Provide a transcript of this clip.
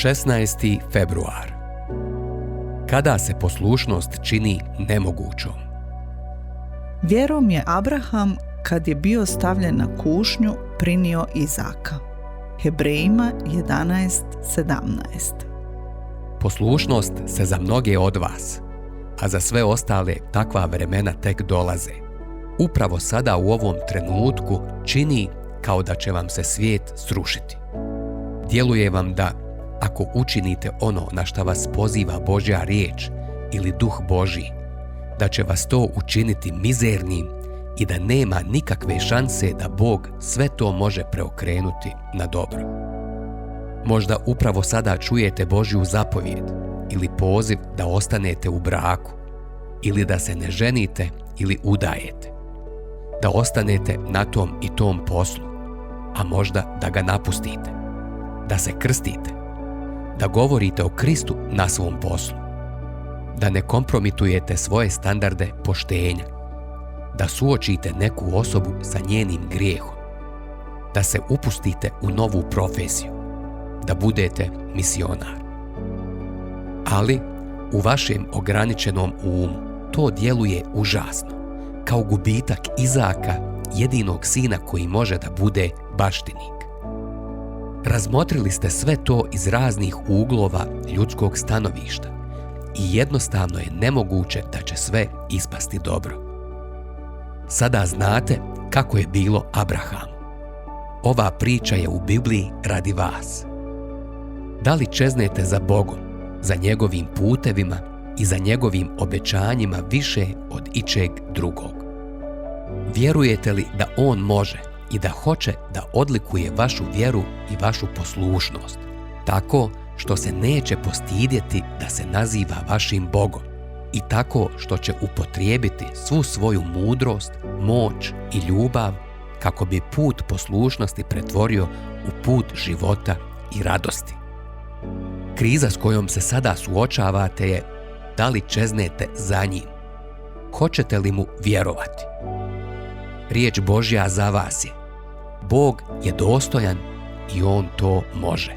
16. februar. Kada se poslušnost čini nemogućom? Vjerom je Abraham, kad je bio stavljen na kušnju, prinio Izaka. Hebrejima 11:17. Poslušnost se za mnoge od vas, a za sve ostale takva vremena tek dolaze. Upravo sada u ovom trenutku čini kao da će vam se svijet srušiti. Djeluje vam da, ako učinite ono na šta vas poziva Božja riječ ili Duh Božji, da će vas to učiniti mizernim i da nema nikakve šanse da Bog sve to može preokrenuti na dobro. Možda upravo sada čujete Božju zapovjed ili poziv da ostanete u braku, ili da se ne ženite ili udajete, da ostanete na tom i tom poslu, a možda da ga napustite, da se krstite, da govorite o Kristu na svom poslu, da ne kompromitujete svoje standarde poštenja, da suočite neku osobu sa njenim grijehom, da se upustite u novu profesiju, da budete misionar. Ali u vašem ograničenom umu to djeluje užasno, kao gubitak Izaka, jedinog sina koji može da bude baštinik. Razmotrili ste sve to iz raznih uglova ljudskog stanovišta i jednostavno je nemoguće da će sve ispasti dobro. Sada znate kako je bilo Abrahamu. Ova priča je u Bibliji radi vas. Da li čeznete za Bogom, za njegovim putevima i za njegovim obećanjima više od ičeg drugog? Vjerujete li da On može i da hoće da odlikuje vašu vjeru i vašu poslušnost, tako što se neće postidjeti da se naziva vašim Bogom i tako što će upotrijebiti svu svoju mudrost, moć i ljubav kako bi put poslušnosti pretvorio u put života i radosti? Kriza s kojom se sada suočavate je da li čeznete za njim. Hoćete li mu vjerovati? Riječ Božja za vas je: Bog je dostojan i On to može.